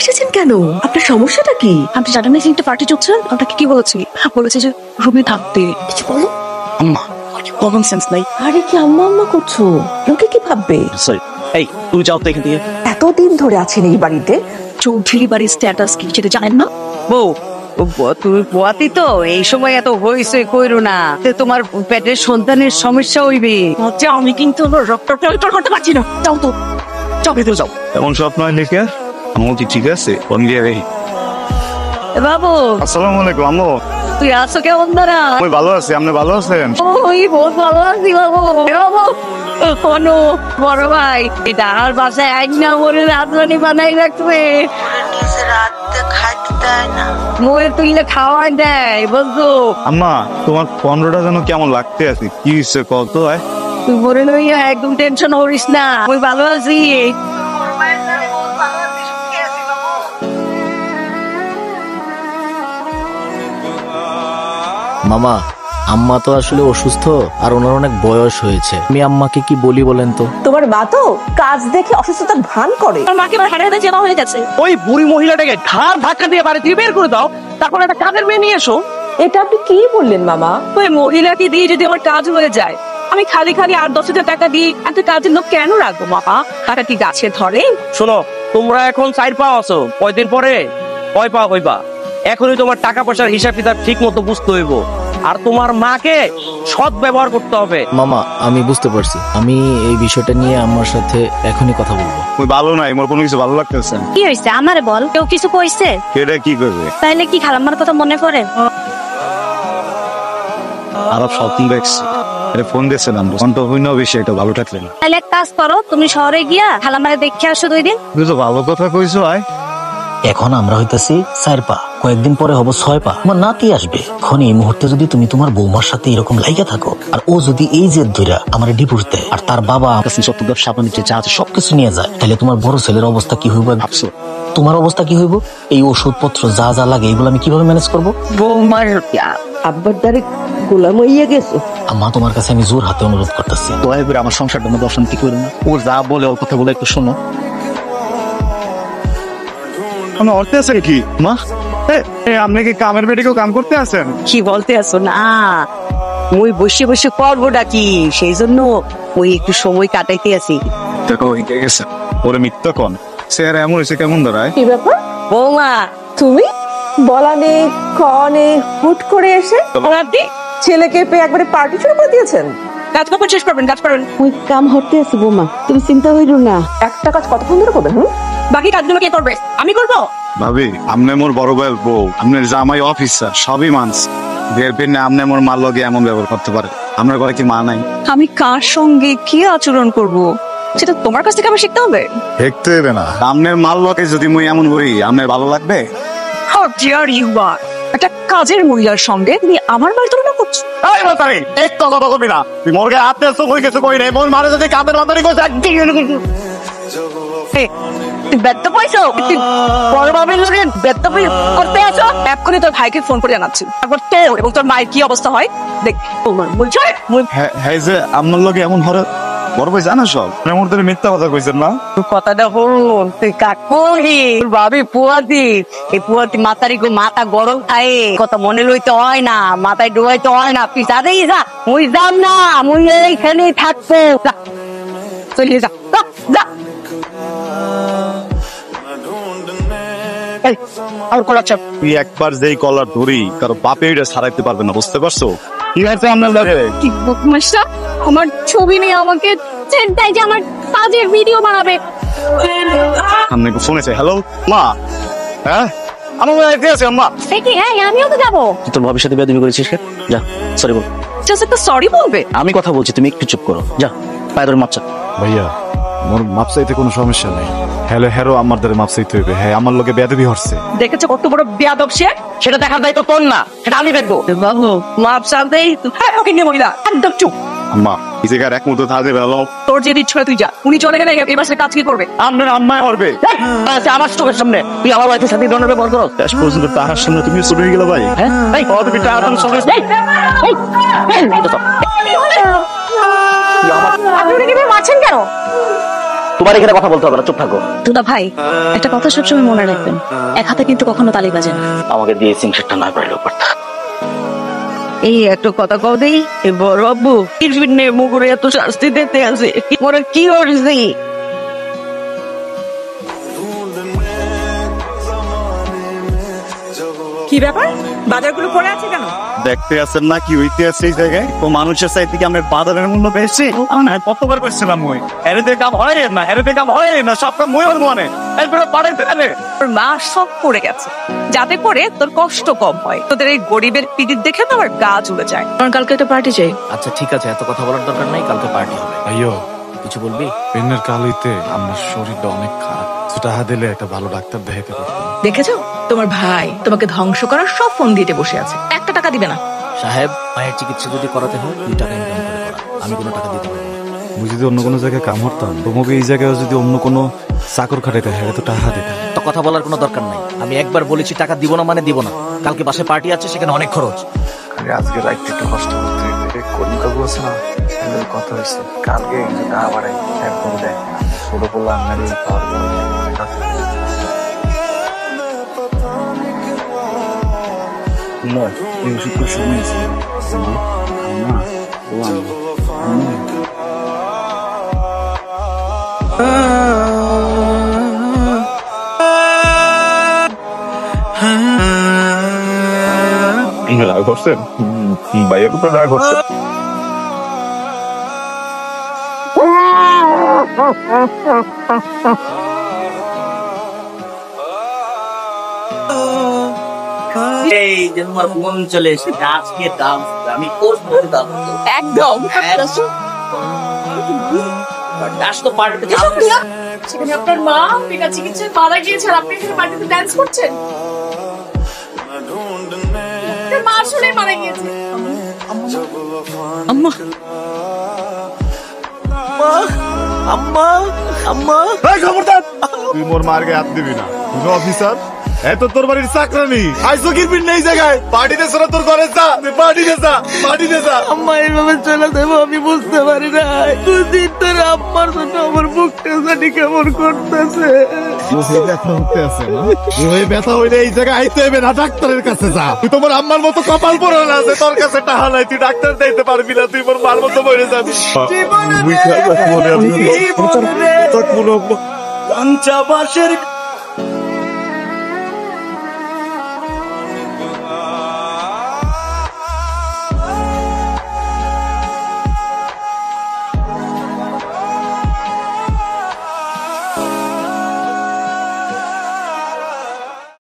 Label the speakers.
Speaker 1: এসেছেন কেন? আপনার সমস্যাটা কি?
Speaker 2: আপনি জানেন না একটা পার্টি চলছে? আপনাকে কি বলেছি? বলেছে যে রুমে থাকতে।
Speaker 1: কিছু বলো।
Speaker 3: আম্মা কমন সেন্স নাই।
Speaker 1: আরে কি আম্মা আম্মা করছো? লোকে কি ভাববে?
Speaker 3: সরি, এই তুমি যাও তো এখান থেকে।
Speaker 1: এতদিন ধরে আছেন এই বাড়িতে,
Speaker 2: চৌধুরী বাড়ির স্ট্যাটাস কি সেটা জানেন না?
Speaker 4: বউ, তুমি পোয়াতি তো এই সময় এত হইছে কইরো না, তোমার পেটের সন্তানের সমস্যা হইবে।
Speaker 2: যে আমি কিন্তু রক্ত ফিল্টার করতে পারছি না। যাও তো,
Speaker 3: যাও ভেতরে যাও।
Speaker 5: এমন স্বপ্ন লিখে আমি ঠিক আছে ফোন দিয়ে রে।
Speaker 4: বাবু,
Speaker 5: আসসালামু আলাইকুম আম্মু।
Speaker 4: তুই আছো কেমন দাঁড়া?
Speaker 5: আমি ভালো আছি, আপনি ভালো আছেন?
Speaker 4: ওই বহুত ভালো আছি বাবু। বাবু কোনো বড় ভাই এটা আমার বাসায় আইন না বলে রাজধানী বানাই রাখবে, মুয়ে তুইলে খাওয়াই দেয় বুঝছো?
Speaker 5: আম্মা তোমার 15টা যেন কেমন লাগতে আছে, কি হয়েছে কত?
Speaker 4: তুই মরে লইয়া একদম টেনশন করিস না, আমি ভালো আছি।
Speaker 6: মামা, আম্মা তো আসলে অসুস্থ আর ওনার অনেক বয়স হয়েছে। আমি আম্মাকে কি বলি বলেন তো?
Speaker 1: তোমার মা তো কাজ দেখে অসুস্থতার ভান করে।
Speaker 2: আমার মাকে এবার হারিয়ে যাওয়া হয়ে গেছে।
Speaker 3: ওই বুড়ি মহিলাটাকে ঘাড় ধাক্কা দিয়ে বাড়ি থেকে বের করে দাও, তারপর একটা কাজের মেয়ে নিয়ে এসো।
Speaker 1: এটা আপনি কি বললেন মামা?
Speaker 2: ওই মহিলাকে দিয়ে যদি আমার কাজ হয়ে যায়, আমি খালি খালি 8-10 হাজার টাকা দিয়ে এত কাজের লোক কেন রাখবো বাবা? টাকা কি গাছে ধরে?
Speaker 3: শোনো, তোমরা এখন 4 পা আছো, কয়দিন পরে 6 পা হইবা। এখনই তোমার টাকা পয়সার হিসাব কিতাব ঠিক মতো বুঝতে হইব, আর তোমার মাকে সৎ ব্যবহার করতে হবে।
Speaker 6: মামা, আমি বুঝতে পারছি। আমি এই বিষয়টা নিয়ে আম্মার সাথে এখনই কথা বলবো।
Speaker 5: ওই ভালো নাই, মোর কোনো কিছু ভালো লাগতেছে না।
Speaker 2: কি হয়েছে আমারে বল, কেউ কিছু কইছে?
Speaker 5: এটা কি করবে?
Speaker 2: তাইলে কি খালাম্মার কথা মনে পড়ে?
Speaker 5: আরব স্বপ্ন দেখছি, ফোন দিয়েছিলাম, ফোন তো হইনা বেশি একটা ভালো থাকলে না।
Speaker 2: তাইলে এক কাজ করো, তুমি শহরে গিয়া খালাম্মারে দেখে আসো 2 দিন।
Speaker 5: তুই তো ভালো কথা কইছো।
Speaker 6: এখন আমরা হইতেছি 4 পা, কয়েকদিন পরে হবো 6 পা। আমার নাতি আসবে। এখন এই মুহূর্তে যদি তুমি তোমার বৌমার সাথে এরকম লাইগা থাকো, আর ও যদি এই জেদ ধইরা আমার ডিভোর্স দেয়, আর তার বাবা কাছে যত ব্যবসা বাণিজ্য যা আছে সবকিছু নিয়ে যায়, তাহলে তোমার বড় ছেলের অবস্থা কি হইব ভাবছো? তোমার অবস্থা কি হইব? এই ওষুধপত্র যা যা লাগে এগুলো আমি কিভাবে ম্যানেজ করবো?
Speaker 4: বৌমার
Speaker 1: আব্বার দ্বারে গোলাম হইয়া গেছো।
Speaker 6: আম্মা, তোমার কাছে আমি জোর হাতে অনুরোধ করতেছি, দয়া করে আমার সংসারটার মধ্যে অশান্তি করো না। ও যা বলে ওর কথা বলে একটু শোনো।
Speaker 5: আমি অর্থে আছেন কি মা? আপনি কি কামের বেটিকেও কাম করতে আছেন?
Speaker 4: কি বলতে আছো না, মুই বসে বসে করবোটা কি, সেই জন্য ওই একটু সময় কাটাইতে আছি।
Speaker 5: দেখো হয়ে গেছে, ওরে মিথ্যা কন, সে আর এমন হয়েছে কেমন দাঁড়ায়?
Speaker 1: কি ব্যাপার?
Speaker 4: বৌমা,
Speaker 1: তুমি বলানে কনে হুট করে এসে ছেলেকে পেয়ে একবারে পার্টি শুরু করে দিয়েছেন।
Speaker 2: কাজ কখন শেষ করবেন? কাজ করবেন,
Speaker 1: ওই কাম হরতে আছে বৌমা, তুমি চিন্তা হইরো না। একটা কাজ কতক্ষণ ধরে করবেন?
Speaker 2: বাকি কাজগুলো কে করবে? আমি করবো।
Speaker 5: ভাবি, আপনি মোর বড় ভাইয়ের বউ, আপনার জামাই অফিসার, সবই মানস। বিয়ের পর না আপনি মোর মার লগে এমন ব্যবহার করতে পারে? আপনার ঘরে কি মা নাই?
Speaker 2: আমি কার সঙ্গে কি আচরণ করব সেটা তোমার কাছ থেকে আমি শিখতে হবে।
Speaker 5: দেখতে হবে না, আপনার মার লগে যদি মুই এমন করি আপনার ভালো লাগবে?
Speaker 2: How dare you are? একটা কাজের মহিলার সঙ্গে তুমি আমার মার তুলনা করছো?
Speaker 5: এই বাতারি, এক তো কথা কবি না। তুই মোরকে হাতে এসে কই কিছু কই নাই, মোর মারে যদি কামের বাতারি কইছ একদিন
Speaker 4: তুই ব্যর্থ পাইছো? তুই বড় বাবির লোকে ব্যর্থ করতে আছো?
Speaker 2: এক্ষুনি তোর ভাইকে ফোন করে জানাচ্ছি, তারপর তোর এবং তোর মায়ের কি অবস্থা হয় দেখ।
Speaker 4: বলছো
Speaker 5: হ্যাঁ যে আপনার লগে এমন হরে বড় ভাই জানা সব এমন ধরে মিথ্যা কথা কইছেন না?
Speaker 4: কথাটা হল, তুই কাকুরি ভাবি পুয়াতি, এই পুয়াতি মাতারি গো মাথা গরম খায়, কথা মনে লইতে হয় না, মাথায় ডোয়াইতে হয় না। তুই তাদেরই যা, মুই যাম না, মুই এইখানেই থাকবো। চলিয়ে যা, যা।
Speaker 3: আর কলা চাপ
Speaker 5: তুই একবার যেই কলার ধরি কারো বাপে এটা ছাড়াইতে পারবে না, বুঝতে পারছো? কি হয়েছে আপনার লগে?
Speaker 2: কি বদমাশটা আমার ছবি নিয়ে আমাকে চেন্টাই যে আমার কাজের ভিডিও বানাবে।
Speaker 5: আপনি শুনেছে? হ্যালো মা, হ্যাঁ আমার বাড়িতে আছে আম্মা।
Speaker 2: সে কি? হ্যাঁ, আমিও তো যাবো।
Speaker 6: তুই তোর ভাবির সাথে বেয়াদবি করেছিস? যা, সরি বল।
Speaker 2: জাস্ট একটা সরি বলবে।
Speaker 6: আমি কথা বলছি, তুমি একটু চুপ করো। যা, পায়ে ধরে মাপ চা।
Speaker 5: ভাইয়া, মোর মাপ চাইতে কোনো সমস্যা নেই। হ্যালো হেরো আমার দ্বারা মাপ চাইতে হইবে। হ্যাঁ, আমার লোকে বেয়াদবি হচ্ছে।
Speaker 2: দেখেছো কত বড় বেয়াদব সে?
Speaker 3: সেটা দেখার দায়িত্ব তোর না, সেটা আমি দেখবো।
Speaker 4: বাবু মাপ চাঁদেই
Speaker 2: হ্যাঁ, ওকে নিয়ে মহিলা একদম চুপ।
Speaker 5: আম্মা এই জায়গার এক মুহূর্ত থাকতে ভালো।
Speaker 2: তোর যে ইচ্ছা তুই যা, উনি চলে গেলে এবার সে কাজ কি করবে?
Speaker 5: আপনার আম্মায় করবে।
Speaker 3: আমার চোখের সামনে তুই আমার বাড়িতে সাথে ধরনের ব্যবহার করো।
Speaker 5: শেষ পর্যন্ত তাহার সামনে তুমি শুরু হয়ে গেল ভাই।
Speaker 3: হ্যাঁ, এই তুমি টাকা সঙ্গে
Speaker 2: আপনি উনি কিভাবে মারছেন কেন?
Speaker 6: তোমার এখানে কথা বলতে হবে না, চুপ থাকো।
Speaker 2: দুলা ভাই, একটা কথা সবসময় মনে রাখবেন, এক হাতে কিন্তু কখনো তালি বাজে না।
Speaker 6: আমাকে দিয়ে সিংসেটটা না পারলেও পারতা।
Speaker 4: এই একটা কথা কও দেই, এই বড় আব্বু কিরবিনে মুগুরে এত শাস্তি দিতে আছে, মোরা কি করছি?
Speaker 2: কি ব্যাপার, বাজারগুলো পড়ে আছে কেন?
Speaker 5: দেখতে আছেন না কি হইতে আছে এই জায়গায়? ও মানুষের চাইতে কি আমরা বাজারের মূল্য বেশি? না কতবার করছিলাম মই এর দিয়ে কাম হয় না, এর দিয়ে কাম হয় না, সব কাম মই ওর মনে এরপরে পাড়ে ফেলে।
Speaker 2: তোর মা সব পড়ে গেছে, যাতে করে তোর কষ্ট কম হয়। তোদের এই গরিবের পিড়িত দেখে তো আমার গা জ্বলে যায়। কারণ কালকে একটা পার্টি চাই।
Speaker 6: আচ্ছা ঠিক আছে, এত কথা বলার দরকার নাই, কালকে পার্টি হবে।
Speaker 7: আইয়ো
Speaker 6: কিছু বলবি?
Speaker 7: পেনের কাল হইতে আমার শরীরটা অনেক খারাপ, টাকা দিলে একটা ভালো ডাক্তার দেখাতে পারতাম।
Speaker 2: দেখেছো, তোমার ভাই তোমাকে ধ্বংস করার সব ফোন দিতে বসে আছে, একটা টাকা দিবে না।
Speaker 6: সাহেব, মায়ের চিকিৎসা যদি করাতে হয় 2 টাকা ইনকাম করে করা, আমি কোনো টাকা দিতে পারবো না।
Speaker 7: মুই যদি অন্য কোনো জায়গায় কাম করতাম, তোমাকে এই জায়গায় যদি অন্য কোনো চাকর খাটাইতে হয় তো টাকা দিতাম।
Speaker 6: তো কথা বলার কোনো দরকার নাই, আমি একবার বলেছি টাকা দিব না মানে দিব না। কালকে বাসায় পার্টি আছে, সেখানে অনেক খরচ।
Speaker 7: আরে আজকে রাইতে একটু কষ্ট করতে হইবে, কলিং কাকু আছে না, এদের কথা হয়েছে কালকে টাকা বাড়াই একবারে দেয়, ছোট পোলা আঙ্গারি পাওয়ার এই ওষুধ সময় আছে
Speaker 8: রাগ করছেন ভাইয়ের উপর রাগ করছেন।
Speaker 6: এই যে তোমার মন চলে এসেছে, আজকে দাম আমি করবো দাম
Speaker 2: একদম
Speaker 6: দাস তো পার্টিতে
Speaker 2: সেখানে আপনার মা বিনা চিকিৎসায় মারা গিয়েছে, আর আপনি এখানে পার্টিতে ডান্স করছেন। আপনার মা আসলে মারা গিয়েছে। আম্মা
Speaker 6: আম্মা আম্মা
Speaker 5: এই খবরদার, তুই মোর মার গায়ে হাত দিবি না, তুই অফিসার। এত তোর বাড়ির চাকরানি আইসো কি পিন নেই জায়গায় পার্টিতে সরা তোর ঘরে যা, পার্টিতে যা, পার্টিতে যা।
Speaker 4: আম্মা এইভাবে চলে যাবো আমি বুঝতে পারি না। 2 দিন ধরে আম্মার জন্য আমার বুকটা জানি কেমন করতেছে।
Speaker 5: ব্যথা হতে আছে না, ওই ব্যথা হইলে এই জায়গায় আইতে হবে না, ডাক্তারের কাছে যা। তুই তোমার আম্মার মতো কপাল পড়ে না আছে, তোর কাছে টাকা নাই, তুই ডাক্তার দিতে পারবি না, তুই মোর মার মতো মরে যাবি।
Speaker 8: বুঝতে পারছি
Speaker 6: পঞ্চাবাসের